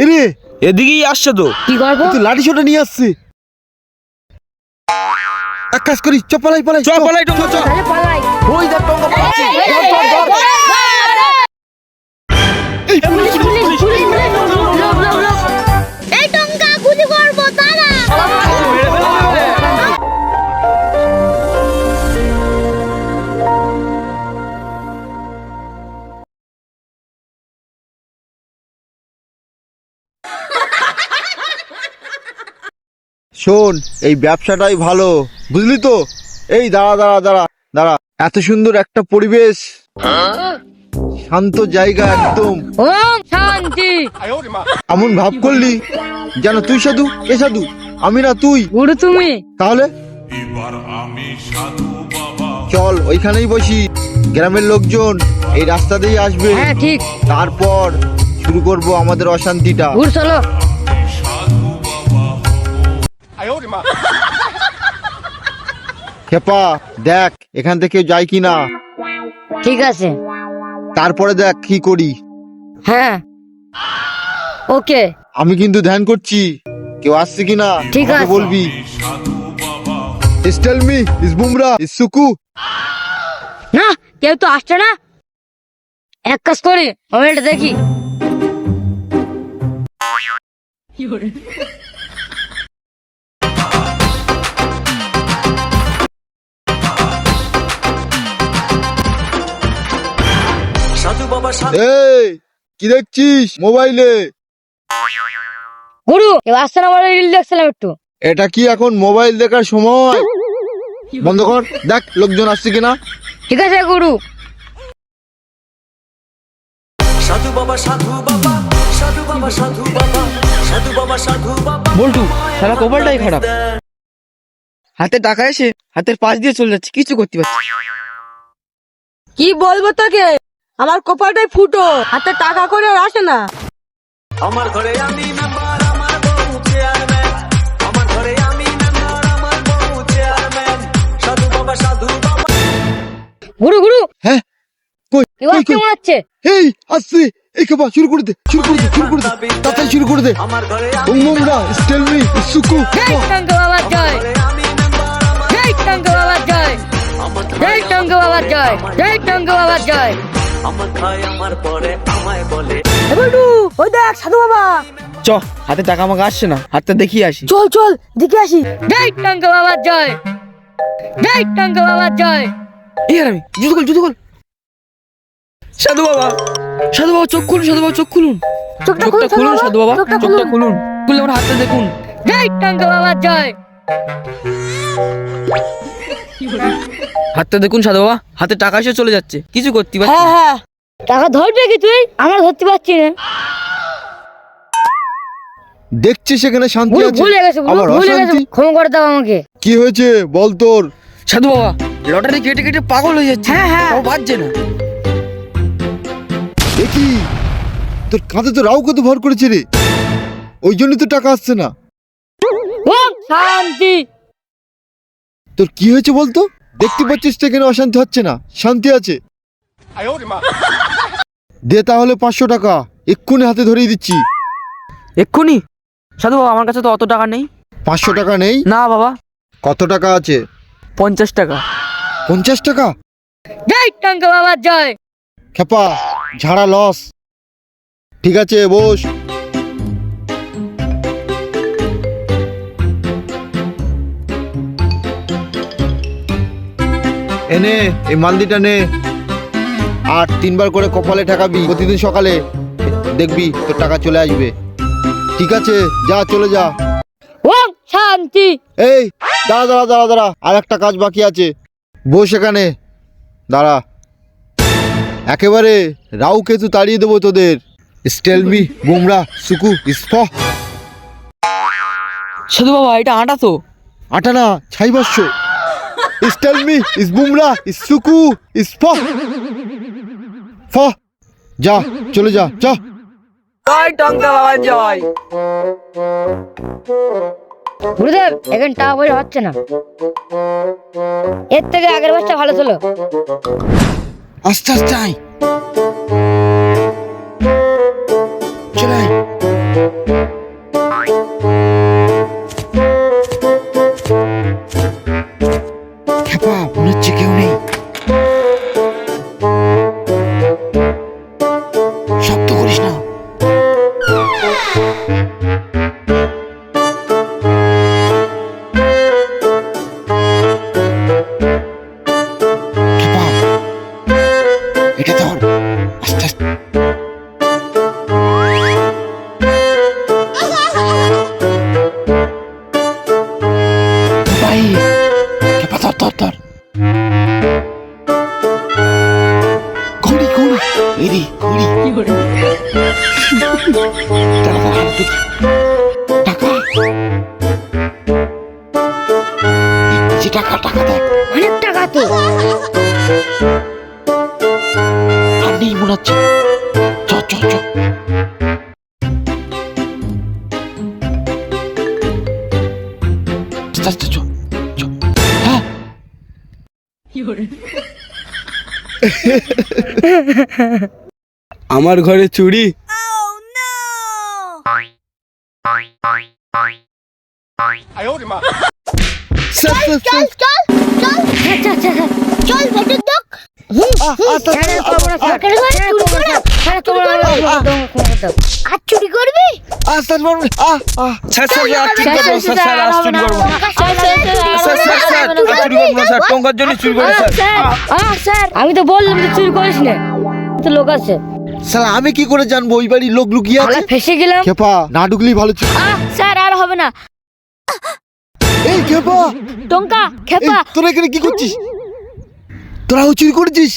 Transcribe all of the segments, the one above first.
এরে এদিকেই আসছে তো। কি করবো? তুই লাঠি ছোটা নিয়ে আসছে। এক কাজ করি, চ পালাই পালাই চ পালাই টঙ্কা চ। তাহলে পালাই। ওই দেখ টঙ্কা পালাচ্ছে। ধর, ধর, ধর। এই পুলিশ, পুলিশ, পুলিশ। এই টঙ্কা গুলি করবো তারা। শোন, এই ব্যবসাটাই ভালো, বুঝলি তো? এই দাঁড়া দাঁড়া দাঁড়া দাঁড়া, এত সুন্দর একটা পরিবেশ, শান্ত জায়গা একদম। ওম শান্তি। এমন ভাব করলি যেন তুই সাধু। এ সাধু আমি না তুই। গুরু তুমি। তাহলে এবার আমি সাধু বাবা। চল ওইখানেই বসি, গ্রামের লোকজন এই রাস্তা দিয়ে আসবে। হ্যাঁ ঠিক। তারপর শুরু করব আমাদের অশান্তিটা। গুরু চলো। সাধু বাবা খেপা দেখ এখান থেকে কেউ যায় কিনা, ঠিক আছে। তারপরে দেখ কি করি। হ্যাঁ ওকে। আমি কিন্তু ধ্যান করছি, কেউ আসছে কিনা ঠিক আমাকে আছে। বলবি। সাধু বাবা ইস টেল মি ইস বুমরা ইস সুকু। না কেউ তো আসছে না। এক কাজ করি, মোবাইলটা দেখি। এই কি দেখছিস মোবাইলে? গুরু কেউ আসছে না, আমার রিল দেখছিলাম একটু। এটা কি এখন মোবাইল দেখার সময়? বন্ধ কর, দেখ লোকজন আসছে কিনা। ঠিক আছে গুরু। সাধু বাবা সাধু বাবা সাধু বাবা সাধু বাবা সাধু বাবা সাধু বাবা। বল্টু সারা কপালটাই খারাপ, হাতে টাকা এসে হাতের পাশ দিয়ে চলে যাচ্ছে, কিছু করতে পারছি না। কি বলবো তোকে, আমার কপালটাই ফুটো, হাতে টাকা করে আর আসে না। আমার ঘরে আমি মেম্বার, আমার বউ চেয়ারম্যান। আমার ঘরে আমি মেম্বার, আমার বউ চেয়ারম্যান। সাধু বাবা সাধু বাবা। গুরু গুরু হ্যাঁ কই কেউ কই আসছে কই? মনে হচ্ছে। এই আসছে, এই খেপা শুরু করে দে, শুরু করে দে, শুরু করে দে, তাড়াতাড়ি শুরু করে দে। আমার ঘরে ওম বুমরা ইস টেল মি ইস সুকু। জয় টঙ্কা বাবা জয়। ঘরে আমি মেম্বার, আমার জয় টঙ্কা বাবা জয়। জয় টঙ্কা বাবা জয়। জয় টঙ্কা বাবা জয়। আমার খায় আমার পরে আমায় বলে। এ বল্টু, ওই দেখ সাধু বাবা। চ হাতে টাকা আমাকে আসছে না, হাতটা দেখিয়ে আসি। চল চল দেখে আসি। জয় টঙ্কা বাবা জয়। জয় টঙ্কা বাবা জয়। এই আর আমি জুতো খোল, জুতো খোল। সাধু বাবা, সাধু বাবা চোখ খুলুন, সাধু বাবা চোখ খুলুন, চোখটা চোখটা খুলুন সাধু বাবা, চোখটা চোখটা খুলুন, খুলে আমার হাতটা দেখুন। জয় টঙ্কা বাবা জয়। হাতটা দেখুন সাধু বাবা, হাতে টাকা এসে চলে যাচ্ছে, কিছু করতে পারছি হ্যাঁ না। হ্যাঁ। টাকা ধরবে কি তুই? আমরা ধরতে পারছি না। দেখছিস সেখানে শান্তি গুরু আছে, ভুলে গেছে, গুরু আবার ভুলে গেছে, অশান্তি। ক্ষমা করে দাও আমাকে। কি হয়েছে বল তোর? সাধু বাবা লটারি কেটে কেটে পাগল হয়ে যাচ্ছে, হ্যাঁ, হ্যাঁ। তাও বাজছে না। দেখি তোর কাঁধে তো রাও কত ভর করেছে রে, ওই জন্য তো টাকা আসছে না। ওম শান্তি। তোর কি হয়েছে বলতো? দেখতে পাচ্ছিস তো এখানে অশান্তি হচ্ছে না, শান্তি আছে। দে তাহলে 500 টাকা, এক্ষুনি হাতে ধরিয়ে দিচ্ছি। এক্ষুনি? সাধু বাবা আমার কাছে তো অত টাকা নেই। 500 টাকা নেই? না বাবা, কত টাকা আছে? 50 টাকা। 50 টাকা? জয় টঙ্কা বাবা জয়। খেপা ঝাড়া লস। ঠিক আছে বস। এনে এই মালদিটা নে, আর 3বার করে কপালে ঠেকাবি প্রতিদিন সকালে, দেখবি তোর টাকা চলে আসবে। ঠিক আছে যা, চলে যা। ওম শান্তি। এই দাঁড়া দাঁড়া দাঁড়া দাঁড়া, আর একটা কাজ বাকি আছে। বস এখানে, দাঁড়া। একেবারে রাউ কেতু তাড়িয়ে দেবো তোদের। স্টেলমি বুমরা সুকু ইস্ফ। সাধু বাবা এটা আটা তো। আটা না, ছাই বাস্য। স্টেলমি ইস বুমরা ইস সুকু ইস্ফ। ফ যা, চলে যা, যা। জয় টঙ্কা বাবা জয়। গুরুদেব এখানে টাকা পয়সা হচ্ছে না, এর থেকে আগের বছর ভালো ছিল। আস্তে আস্তে আয়, চলে আয়। খেপা মনে হচ্ছে কেউ নেই। শব্দ করিস না। খেপা, এটা ধর আস্তে আস্তে। ভাই খেপা ধর ধর ধর। ঘড়ি ঘড়ি এরি ঘড়ি। দাঁড়া, দাঁড়া, দেখি। টাকা এই যে টাকা টাকা দেখ। অনেক টাকা তো। আর নেই মনে হচ্ছে। চ চ চ। আস্তে আস্তে চ চ। হ্যাঁ আমার ঘরে চুরি। স্যার স্যার চল চল চল চল ভেতর দেখ আর চুরি করবি স্যার স্যার স্যার আর ঠিক করবো স্যার, স্যার আর চুরি করবো না। স্যার স্যার স্যার আর চুরি করবো না স্যার, টঙ্কার জন্য চুরি করি স্যার। স্যার আমি তো বললাম যে চুরি করিস না, তো লোক আছে। স্যার আমি কি করে জানবো ওই বাড়ির লোক লুকিয়ে শালা আছে? ফেসে গেলাম। খেপা না ঢুকলেই ভালো ছিল। স্যার আর হবে না। এই খেপা, টঙ্কা এই খেপা। তোরা এখানে কি করছিস? তোরাও চুরি করেছিস?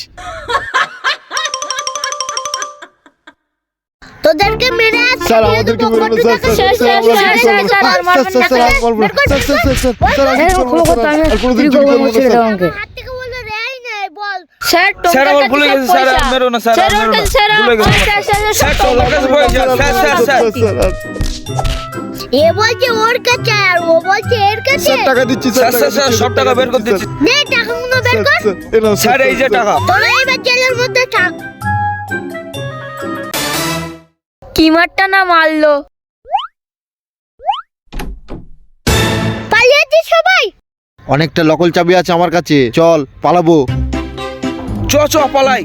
তোদেরকে মেরে স্যার আমাদেরকে মেরে না স্যার স্যার স্যার আমরা স্যার, কিছু করবো না। স্যার, আর স্যার মারবেন স্যার না, স্যার আর মারবো না। Sir sir sir sir sir আর কিছু করবো না স্যার। আর কোনোদিন চুরি করবো না স্যার। হাত থেকে বলে রেই নেই বল স্যার স্যার আমার ভুলে গেছে স্যার, আর মেরো না স্যার, আর মেরো না। ভুলে গেছে স্যার, টঙ্কার কাছে পয়সা। স্যার স্যার স্যার এ বলছে ওর কাছে আর ও বলছে এর কাছে স্যার টাকা দিচ্ছি স্যার স্যার স্যার সব টাকা বের করে দিচ্ছি নে টাকাগুলো বের কর স্যার। এই যে টাকা। তোরা এবার জেলের মধ্যে থাক কি মারটা না মারলো। পালিয়েছিস সবাই অনেকটা নকল চাবি আছে আমার কাছে, চল পালাবো। চ চ পালাই।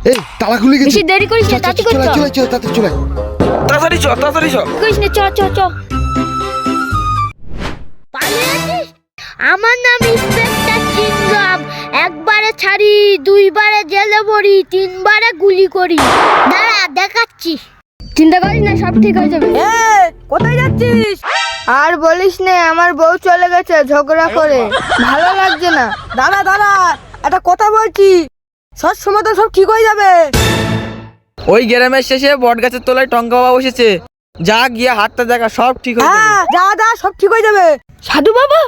এই তালা খুলে গেছে। বেশি দেরি করিস না, চল, তাড়াতাড়ি চল, কর, চল, চল, তাড়াতাড়ি চলে। তাড়াতাড়ি চ তাড়াতাড়ি চ। করিস না, চ চ চ। পালিয়েছিস আমার নাম ইন্সপেক্টর চিংগাম একবারে ছাড়ি দুইবারে জেলে ভরি তিনবারে গুলি করি দাঁড়া দেখাচ্ছি চিন্তা করিস না, সব ঠিক হয়ে যাবে। কোথায় যাচ্ছিস? আর বলিস না, আমার বউ চলে গেছে ঝগড়া করে, ভালো লাগছে না। দাঁড়া দাঁড়া, একটা কথা বলছি, সব সময় তো সব ঠিক হয়ে যাবে। ওই গ্রামের শেষে বট গাছের তলায় টঙ্কা বাবা বসেছে, যা গিয়ে হাতটা দেখা, সব ঠিক হয়ে যাবে। যা যা, সব ঠিক হয়ে যাবে। সাধু বাবা,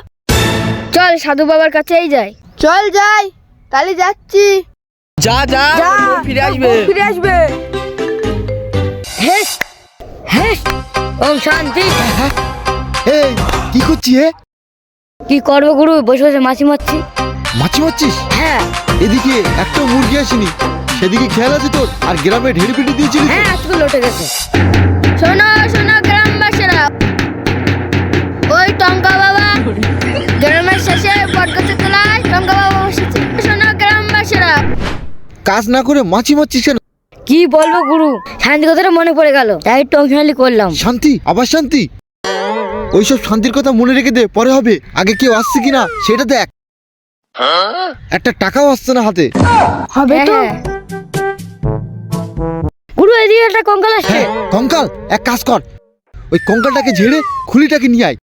চল সাধু বাবার কাছেই যাই। চল যাই, তাহলে যাচ্ছি। যা যা, যা, ও ফিরে আসবে। ও ফিরে আসবে। হেস হেস, ওম শান্তি। এই কি করছি? কি করবো গুরু, বসে বসে মাছি মারছি। মাছি মারছিস? হ্যাঁ এদিকে একটা মুরগি আসেনি, সেদিকে খেয়াল আছে তোর? আর গ্রামে ঢেড়ে পিটি দিয়েছিলি তো? হ্যাঁ, আজকে লটে গেছে। শোনো শোনো গ্রামবাসীরা, ওই টঙ্কা বাবা গ্রামের শেষে বটগাছের তলায় টঙ্কা বাবা বসেছে। শোনো গ্রামবাসীরা। কাজ না করে মাছি মারছিস কেন? কি বলবো গুরু, শান্তি কথাটা মনে পড়ে গেল, তাই টংশনালি করলাম। শান্তি? আবার শান্তি? ওইসব শান্তির কথা মনে রেখে দে, পরে হবে। আগে কেউ আসছে কিনা সেটা দেখ। একটা টাকাও আসছে না হাতে। হবে তো। গুরু এদিকে একটা কঙ্কাল আসছে। কঙ্কাল? এক কাজ কর, ওই কঙ্কালটাকে ঝেড়ে খুলিটাকে নিয়ে আয়।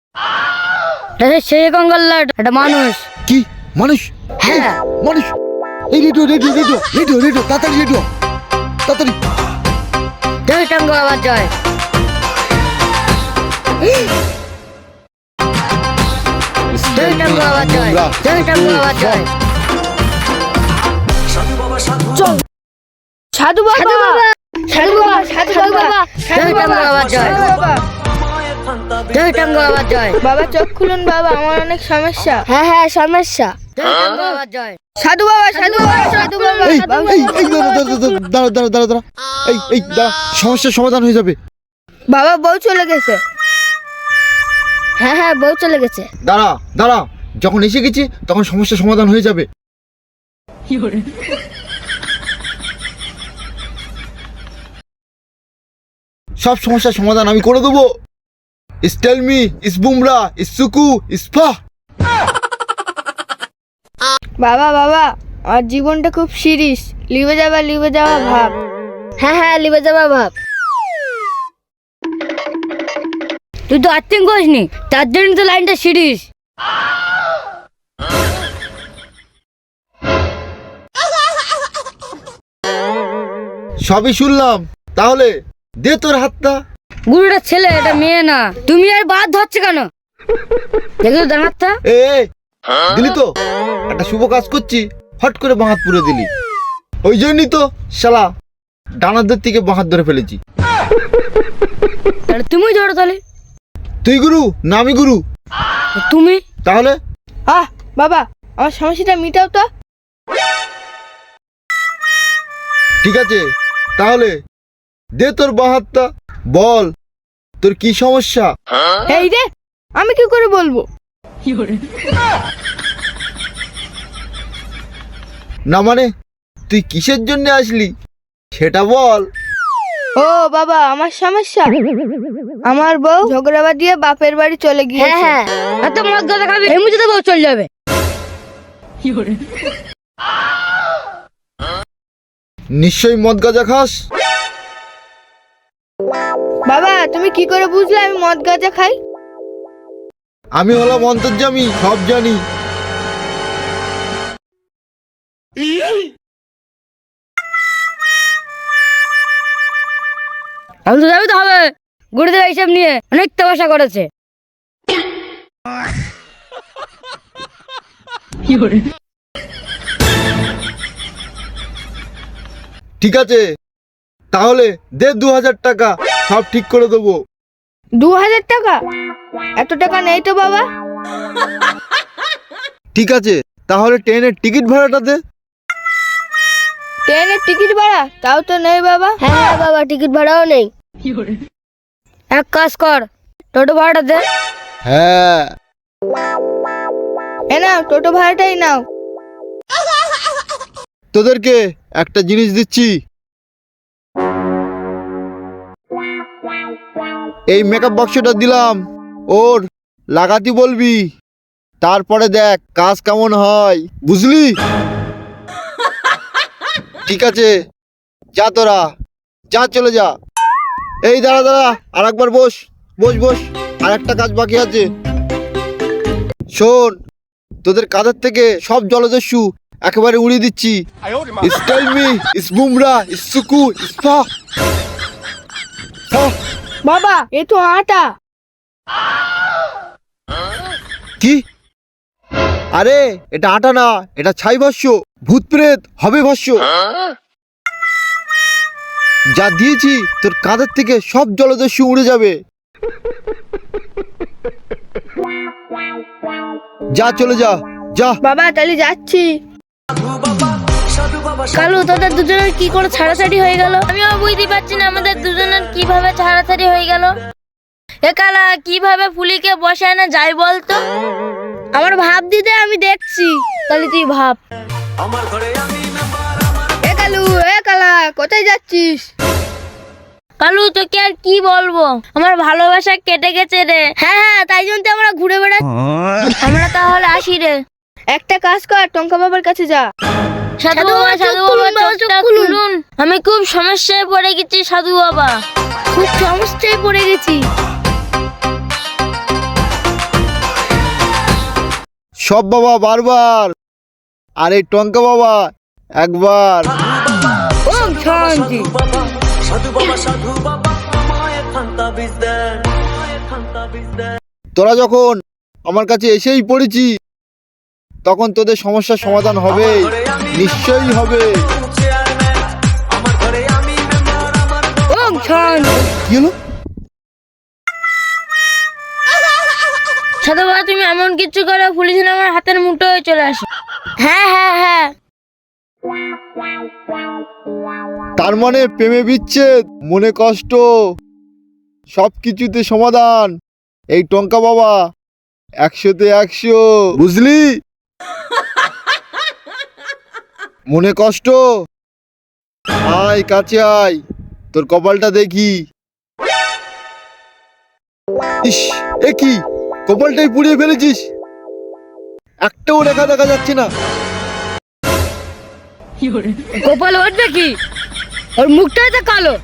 সেই কঙ্কাল না, একটা মানুষ। কি মানুষ? হ্যাঁ মানুষ? এই radio radio radio radio radio, তাড়াতাড়ি রেডিও, তাড়াতাড়ি। জয় টঙ্কা বাবা জয়। জয় টঙ্কা বাবা জয়, জয় টঙ্কা বাবা জয়। সাধু বাবা সাধু চল সাধু বাবা, সাধু বাবা, সাধু বাবা, সাধু বাবা, জয় টঙ্কা বাবা জয়। সাধু বাবা। মায়ের জয় টঙ্গা বাবা জয়। বাবা চোখ খুলুন বাবা, আমার অনেক সমস্যা। হ্যাঁ হ্যাঁ সমস্যা। জয় টঙ্গা বাবা জয়। সাধু বাবা, সাধু বাবা, সাধু বাবা। এই এই দাঁড়া দাঁড়া দাঁড়া দাঁড়া, এই দাঁড়া, সমস্যার সমাধান হয়ে যাবে। বাবা বউ চলে গেছে। হ্যাঁ হ্যাঁ বউ চলে গেছে। দাঁড়া দাঁড়া, যখন এসে গেছি তখন সমস্যার সমাধান হয়ে যাবে। সব সমস্যার সমাধান আমি করে দেবো। টেল মি, ইস বুমরা, ইস সুকু, ইস ফাহ। বাবা বাবা, আমার জীবনটা খুব সিরিয়াস, লিভে যাওয়া ভাব। হ্যাঁ হ্যাঁ লিবে যাবা ভাব। তুই তো আর্থিং করিসনি, তার জন্য তো লাইনটা সিরিজ। সবই শুনলাম, তাহলে দে তোর হাতটা। গুরুটা ছেলে, এটা মেয়ে না। তুমি আর বাদ ধরছে কেন? দেখো তো হাতটা। এ দিলি তো, একটা শুভ কাজ করছি, হট করে বাঁ হাত পুরে দিলি। ওই জন্যই তো শালা ডানাদের থেকে বাঁ হাত ধরে ফেলেছি। তাহলে তুমি ধরো তাহলে। তুই গুরু না আমি গুরু? তুমি। তাহলে বাবা, আমার সমস্যাটা মিটাও তো। ঠিক আছে, তাহলে দে তোর বাঁ হাতটা, বল তোর কি সমস্যা। এই রে, আমি কি করে বলবো? না মানে তুই কিসের জন্য আসলি সেটা বল। ও বাবা, আমার সমস্যা, আমার বউ ঝগড়া দিয়ে বাপের বাড়ি চলে হ্যাঁ গিয়েছে। হ্যাঁ, এত মদ গাঁজা খাবি, এমনি তো বউ চলে যাবে। নিশ্চয়ই মদ গাঁজা খাস। বাবা, তুমি কি করে বুঝলে আমি মদ গাঁজা খাই? আমি হলাম অন্তর্যামী, সব জানি। আমি তো যাবি তো হবে। গুরুদেব এইসব নিয়ে অনেক তপস্যা করেছে। ঠিক আছে, তাহলে দে 2000 টাকা, সব ঠিক করে দেবো। 2000 টাকা? এত টাকা নেই তো বাবা। ঠিক আছে, তাহলে ট্রেনের টিকিট ভাড়াটা দে। ট্রেনের টিকিট ভাড়া? তাও তো নেই বাবা। হ্যাঁ হ্যাঁ বাবা, টিকিট ভাড়াও নেই। এক কাজ কর, টোটো ভাড়াটা দে। হ্যাঁ, এ নাও, টোটো ভাড়াটাই নাও। তোদেরকে একটা জিনিস দিচ্ছি। এই মেকআপ বক্সটা দিলাম, ওর লাগাতে বলবি, তারপরে দেখ কাজ কেমন হয়, বুঝলি? ঠিক আছে, যা তোরা, যা চলে যা। এই দাঁড়া দাঁড়া, আর একবার বস বস বস, আর একটা কাজ বাকি আছে। শোন, তোদের কাঁধের থেকে সব জলদস্যু একেবারে উড়িয়ে দিচ্ছি। টেল মি, ইস বুমরা, ইস সুকু, ইস ফাহ। বাবা, এ তো আটা। কি? আরে এটা আটা না, এটা ছাই ভাষ্য, ভূত প্রেত হবে ভাষ্য। যা দিয়েছি তোর কাঁধের থেকে সব জলদস্যু উড়ে যাবে। যা চলে যা, যা। বাবা, তাহলে যাচ্ছি। কালু, তোদের দুজনের কি করে ছাড়াছাড়ি হয়ে গেল? আমিও বুঝতে পারছি না আমাদের দুজনের কিভাবে ছাড়াছাড়ি হয়ে গেল। এ কালা, কিভাবে ফুলিকে বসায় না যাই বলতো? আমার ভাব দিতে, আমি দেখছি। তাহলে তুই ভাব। আমার ঘরে আমি মেম্বার, এ কালু, এ কালা, কোথায় যাচ্ছিস? কালু, তোকে আর কি বলবো, আমার ভালোবাসা কেটে গেছে রে। হ্যাঁ হ্যাঁ, তাই জন্য তো আমরা ঘুরে বেড়াচ্ছি। আমরা তাহলে আসি রে। একটা কাজ কর, টঙ্কা বাবার কাছে যা। সাধু বাবা, সাধু বাবা, চোখটা খুলুন। আমি খুব সমস্যায় পড়ে গেছি সাধু বাবা, খুব সমস্যায় পড়ে গেছি। সব বাবা বারবার, আর এই টঙ্কা বাবা একবার। ওম শান্তি। সাধু বাবা, সাধু বাবা, আমায় খান্তা বীজ দেন, আমায় খান্তা বীজ দেন। তোরা যখন আমার কাছে এসেই পড়েছি, তখন তোদের সমস্যার সমাধান হবে, নিশ্চয়ই হবে। আমার ঘরে আমি মেম্বার, আমার ওম শান্তি। কি হলো? সাধু বাবা তুমি এমন কিছু করো পুলিশ যেন আমার হাতের মুঠোয় চলে আসে। হ্যাঁ হ্যাঁ হ্যাঁ। তার মানে প্রেমে বিচ্ছেদ, মনে কষ্ট, সব কিছুতে সমাধান এই টঙ্কা বাবা, 100-তে 100, বুঝলি? মনে কষ্ট, আয় কাছে আয়, তোর কপালটা দেখি। ইস, এ কি কপালটাই পুড়িয়ে ফেলেছিস, একটাও রেখা দেখা যাচ্ছে না। কপাল উঠবে কি, ওর মুখটাই তো কালো।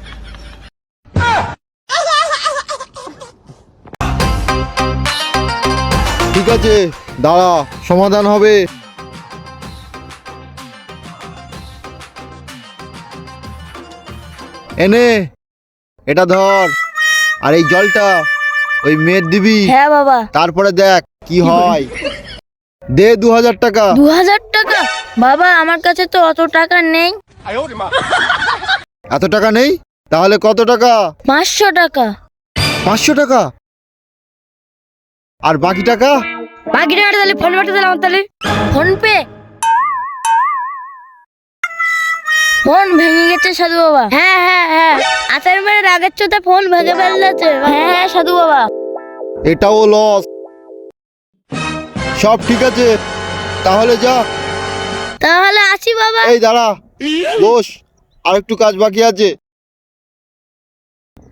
ঠিক আছে দাঁড়া, সমাধান হবে। এনে এটা ধর, আর এই জলটা ওই মেয়ের দিবি, হ্যাঁ বাবা। তারপরে দেখ কি হয়। দে 2000 টাকা। 2000 টাকা? বাবা আমার কাছে তো অত টাকা নেই। এত টাকা নেই? তাহলে কত টাকা? 500 টাকা। 500 টাকা? আর বাকি টাকা? বাকি টাকাটা তাহলে ফোন পেতে দিলাম, তাহলে ফোন পে। ফোন ভেঙে গেছে সাধু বাবা। হ্যাঁ হ্যাঁ হ্যাঁ, আচার মেরে রাগের চোতে ফোন ভেঙে ফেলেছে। হ্যাঁ হ্যাঁ সাধু বাবা। এটাও লস। সব ঠিক আছে, তাহলে যা। তাহলে আসি বাবা। এই দাঁড়া, বস, আর একটু কাজ বাকি আছে,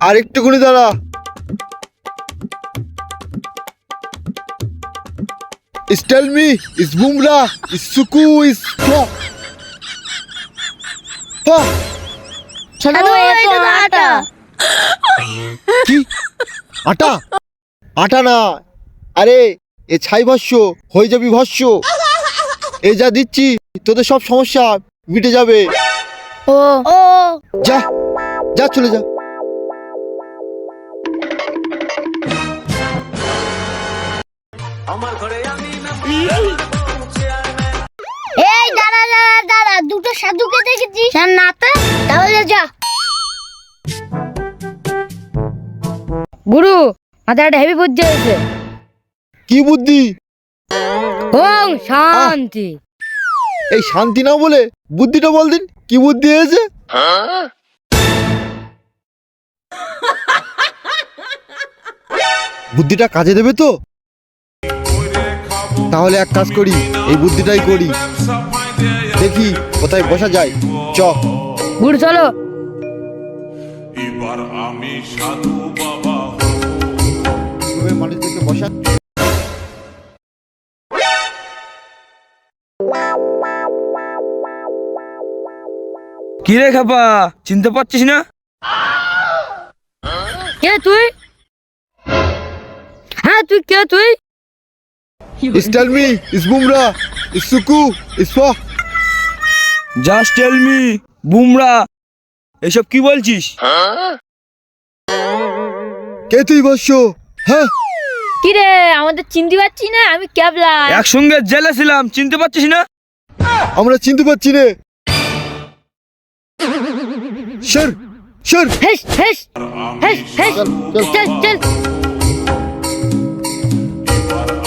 আর একটুখানি দাঁড়া। Tell me, is Bumrah, is Suku, is Flop. সাধু বাবা এই তো আটা। কি আটা? আটা না, আরে এ ছাই ভস্য, হয়ে যাবি ভস্য। এই যা দিচ্ছি তোদের সব সমস্যা মিটে যাবে। ও ও যা যা, চলে যা। আমার ঘরে আমি মেম্বার বউ চেয়ারম্যান। এই দাঁড়া দাঁড়া দাঁড়া, দুটো সাধুকে দেখেছিস না তো? তাহলে যা। গুরু মাথায় একটা হেভি বুদ্ধি হয়েছে। কি বুদ্ধি? ওং শান্তি। এই শান্তি না বলে বুদ্ধিটা বল দিন, কি বুদ্ধি হয়েছে? বুদ্ধিটা কাজে দেবে তো? তাহলে এক কাজ করি, এই বুদ্ধিটাই করি, দেখি কোথায় বসা যায়। চ গুরু চলো। এবার আমি সাধু বাবা মানুষদেরকে বসা। কি রে খাপা, চিনতে পারছিস না? কে তুই? হ্যাঁ তুই কে তুই? Tell me, is Bumrah, is Suku, is Flop. Just tell me, Bumrah, এসব কি বলছিস? কে তুই বস্য? হ্যাঁ, কি রে আমাদের চিনতে পারছি না? আমি ক্যাবলা। একসঙ্গে জেলে ছিলাম, চিনতে পারছিস না? আমরা চিনতে পারছি রে। সর সর, হেস হেস হেস হেস, চল চল। চল চল।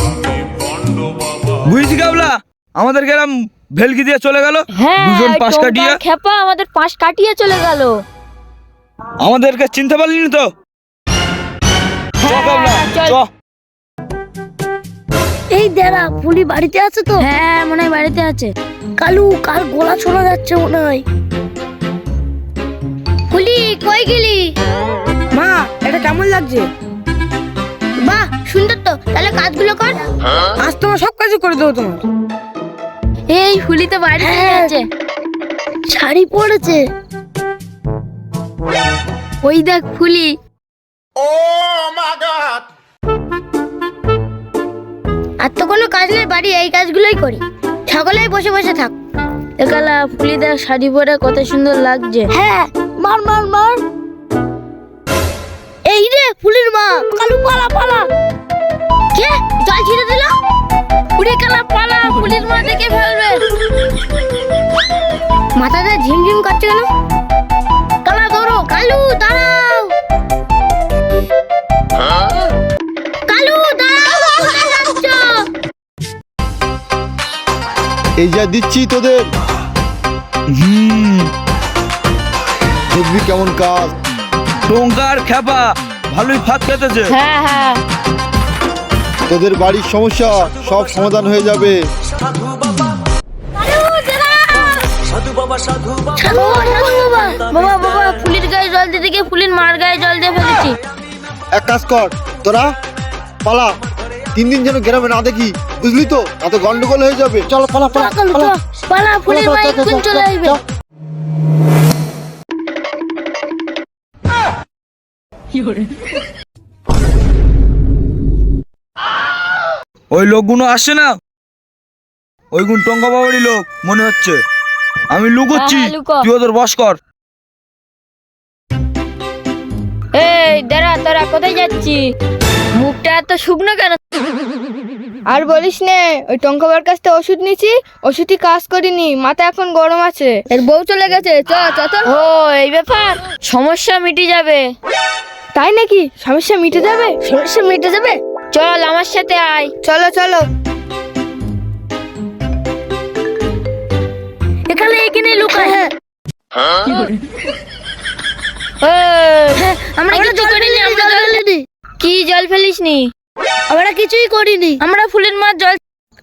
আমি বন্ড বাবা বুঝছি কাবলা, আমাদের গ্রাম ভেলকি দিয়ে চলে গেল, দুজন পাশ কাটিয়ে। খেপা আমাদের পাশ কাটিয়ে চলে গেল। আমাদেরকে চিনতে পারলি না তো? চ কাবলা, চ। এই দাঁড়া, পুলি বাড়িতে আছে তো? হ্যাঁ মনে হয় বাড়িতে আছে। কালু, কার গলা শোনা যাচ্ছে মনে হয়। পুলি কই গেলি? মা এটা কেমন লাগছে? বাহ সুন্দর তো, তাহলে কাজগুলো কর। আজ তোমার সব কাজ করে দেবো তোমার। এই ফুলি তো বাড়িতে হ্যাঁ। আছে। শাড়ি পরেছে। ওই দেখ ফুলি। আর তো কোনো কাজ নেই, বাড়ি এই কাজগুলোই করি। সকলেই বসে বসে থাক। একালা ফুলি দেখ শাড়ি পরে কত সুন্দর লাগছে। হ্যাঁ, মার মার মার। এই রে ফুলির মা, কালু পালা পালা। কে জল ছিঁড়ে দিল? উড়ে কালা পালা, ফুলির মা দেখে ফেলবে। মাথাটা ঝিমঝিম করছে কেন? কালা ধরো, কালু দাঁড়াও। কালু দাঁড়াও, এই যা দিচ্ছি তোদের, দেখবি কেমন কাজ। টঙ্কার খেপা ভালোই ভাত খেতেছে। হ্যাঁ হ্যাঁ তোদের বাড়ির সমস্যা সব সমাধান হয়ে যাবে। সাধু বাবা সাধু বাবা সাধু বাবা সাধু বাবা বাবা বাবা ফুলির গায়ে জল দিতে গিয়ে ফুলির মার গায়ে জল দিয়ে ফেলেছি। এক কাজ কর, তোরা পালা, 3 দিন যেন গ্রামে না দেখি, বুঝলি তো? এত গন্ডগোল হয়ে যাবে। চলো পালা পালা পালা পালা ফুলির মা এক্ষুনি চলে আসবে। ওই লোকগুলো আসছে না, ওইগুলো টঙ্কা বাবারই লোক মনে হচ্ছে। আমি লুকোচ্ছি, হ্যাঁ, লুকো। তুই ওদের বস কর। এই দাঁড়া, তোরা কোথায় যাচ্ছি? মুখটা এত শুকনো কেন? আর বলিস নে, ওই টঙ্কাবার কাছ থেকে ওষুধ নিছি, ওষুধই কাজ করিনি, মাথা এখন গরম আছে। এর বউ চলে গেছে, চ চ চ। ও এই ব্যাপার, সমস্যা মিটে যাবে। তাই নাকি? সমস্যা মিটে যাবে? সমস্যা মিটে যাবে? চল আমার সাথে আয়। চলো চলো। এখানে এখানে লুকায়। আমরা কিছু করিনি, আমরা জল ফেলিনি। কি জল ফেলিসনি? আমরা কিছুই করিনি। আমরা ফুলের মা জল,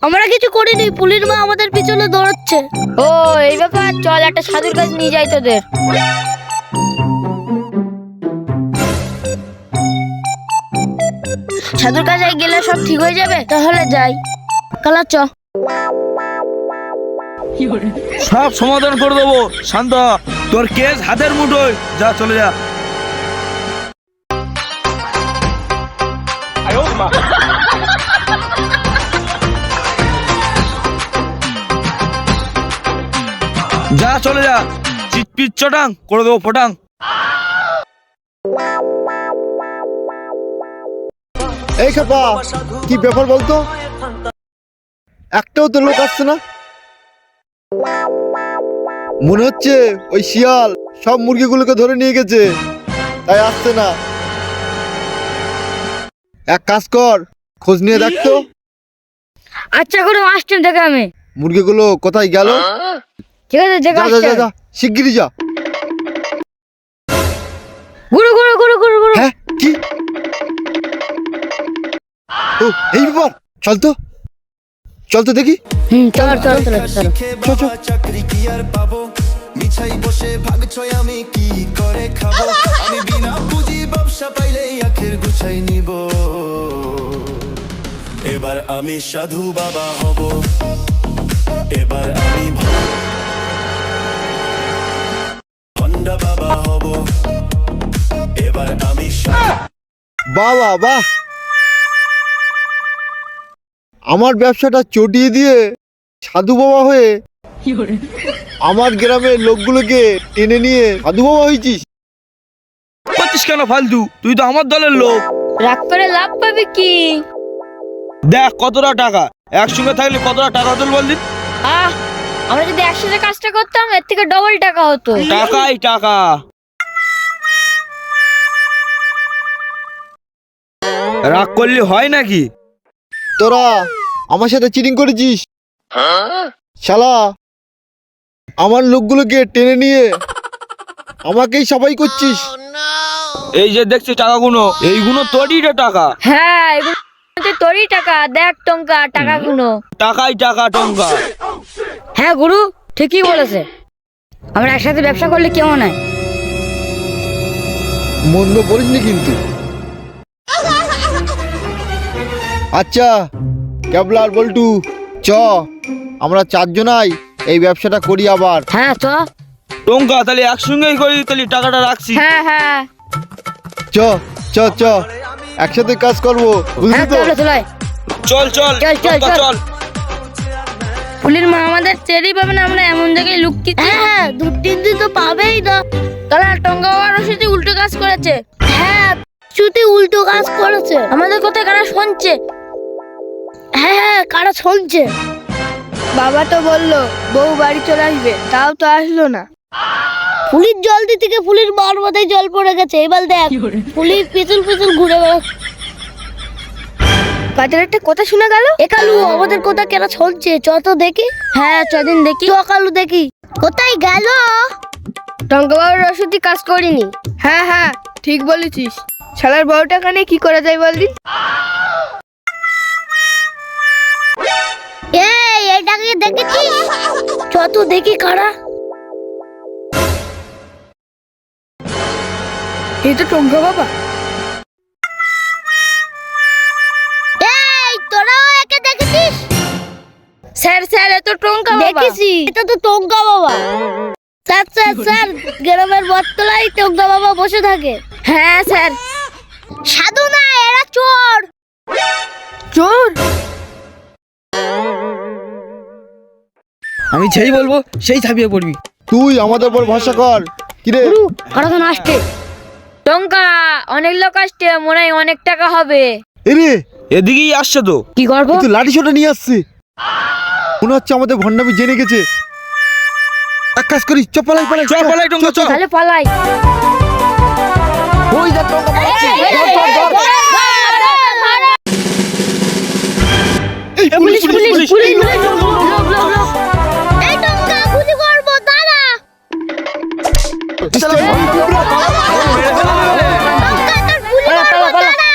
আমরা কিছু করিনি। ফুলের মা আমাদের পিছনে দৌড়াচ্ছে। ও এই ব্যাপার, চল একটা সাধুর কাছে নিয়ে যাই তোদের। সাধুর কাছে গেলে সব ঠিক হয়ে যাবে, তাহলে যাই। কালা চ। সব সমাধান করে দেবো, শান্ত হ। তোর কেস হাতের মুঠোয়, যা চলে যা। যা চলে যা, চিটপিট চটাং করে দেবো ফটাং। এই খেপা, কি ব্যাপার বলতো? একটাও তো লোক আসছে না। মনে হচ্ছে ওই শিয়াল সব মুরগিগুলোকে ধরে নিয়ে গেছে, তাই আসছে না। এক কাজ কর, খোঁজ নিয়ে দেখতো আচ্ছা করে আসছেন দেখে আমি। মুরগিগুলো কোথায় গেল। ঠিক আছে, যা যা যা যা, শিগগিরই যা। গুরু গুরু গুরু গুরু গুরু। হ্যাঁ কি? ও এই ব্যাপার, চল তো চল তো দেখি। চল চল চল চল। চল চল। চাকরি কি আর পাবো, মিছাই বসে ভাগছয় আমি কি করে খাবো, আমি বিনা পুঁজি ব্যবসা পাইলে আখের গুছাই নিব। এবার আমি সাধু বাবা হব, এবার আমি ভন্ডা বাবা হব, এবার আমি বাহ বাহ বাহ, আমার ব্যবসাটা চটিয়ে দিয়ে সাধু বাবা হয়ে আমার গ্রামের লোকগুলোকে টেনে নিয়ে সাধু বাবা হয়েছিস। করছিস কেন ফালতু? তুই তো আমার দলের লোক। রাগ করে লাভ পাবি কি? দেখ কতটা টাকা, একসঙ্গে থাকলে কতটা টাকা হতো বলদিন। আহ, আমরা যদি একসাথে কাজটা করতাম এর থেকে ডবল টাকা হতো। টাকাই টাকা। রাগ করলে হয় নাকি? তোরা আমার সাথে চিটিং করেছিস শালা, আমার লোকগুলোকে টেনে নিয়ে আমাকেই সবাই করছিস। এই যে দেখছি টাকাগুলো, এইগুলো তোরই রে টাকা। হ্যাঁ, এগুলো তোরই টাকা। দেখ টঙ্কা, টাকা গুনো। টাকাই টাকা টঙ্কা। হ্যাঁ গুরু ঠিকই বলেছে, আমরা একসাথে ব্যবসা করলে কেমন হয়? মন্দ বলিসনি কিন্তু। আচ্ছা ক্যাবলা আর বল্টু, চ আমরা 4 জনাই এই ব্যবসাটা করি আবার। হ্যাঁ চ। টঙ্কা তাহলে একসঙ্গেই করি, তাহলে টাকাটা রাখছি। হ্যাঁ হ্যাঁ চ চ চ, একসাথে কাজ করবো, বুঝলি হ্যাঁ, তো? চলো চলো। চল চল চল, চল, টঙ্কা, চল। চল। ফুলির মা আমাদের চেরি পাবে না, আমরা এমন জায়গায় লুকিয়ে। হ্যাঁ 2-3 দিন তো পাবেই না। তাহলে টঙ্কা বাবার সাথে উল্টো কাজ করেছে। হ্যাঁ শুধু উল্টো কাজ করেছে। আমাদের কথায় কারা শুনছে? হ্যাঁ হ্যাঁ কারা শুনছে? বাবা তো বললো বউ বাড়ি চলে আসবে, তাও তো আসলো না। ফুলির জল দিতে গিয়ে ফুলির মার মাথায় জল পড়ে গেছে। এবার দেখ ফুলি পিছল পিছল ঘুরে বেড়াচ্ছে। কাদের একটা কথা শোনা গেল। একালু আমাদের কথা কেন শুনছে, চ তো দেখি। হ্যাঁ চদিন দেখি। চ কালু দেখি কোথায় গেল। টঙ্কা বাবার ওষুধই কাজ করিনি। হ্যাঁ হ্যাঁ ঠিক বলেছিস। শালার বউটা কানে কি করা যায় বলদি। এই এটাকে দেখেছিস, চ তো দেখি কারা। এই তো টঙ্কা বাবা। এই তোরাও একে দেখেছিস। স্যার স্যার এ তো টঙ্কা বাবা। দেখেছি, এটা তো টঙ্কা বাবা। স্যার স্যার স্যার, গ্রামের বটতলায় টঙ্কা বাবা বসে থাকে। হ্যাঁ স্যার। সাধু না, এরা চোর। চোর? আমি যেই বলবো সেই ঝাঁপিয়ে পড়বি। তুই আমাদের উপর ভরসা কর। কিরে কারা তো আসছে। টঙ্কা অনেক লোক আসছে, মনে হয় অনেক টাকা হবে। এরে এদিকেই আসছে তো। কি করবো? তুই লাঠি ছোটা নিয়ে আসছে, মনে হচ্ছে আমাদের ভণ্ডামি জেনে গেছে। এক কাজ করি, চ পালাই পালাই চ পালাই টঙ্কা, চ। তাহলে পালাই। ওই দেখ টঙ্কা পালাচ্ছে। Police police police. এই টঙ্কা গুলি করবো, দাঁড়া। টঙ্কা তোর গুলি করবো, দাঁড়া।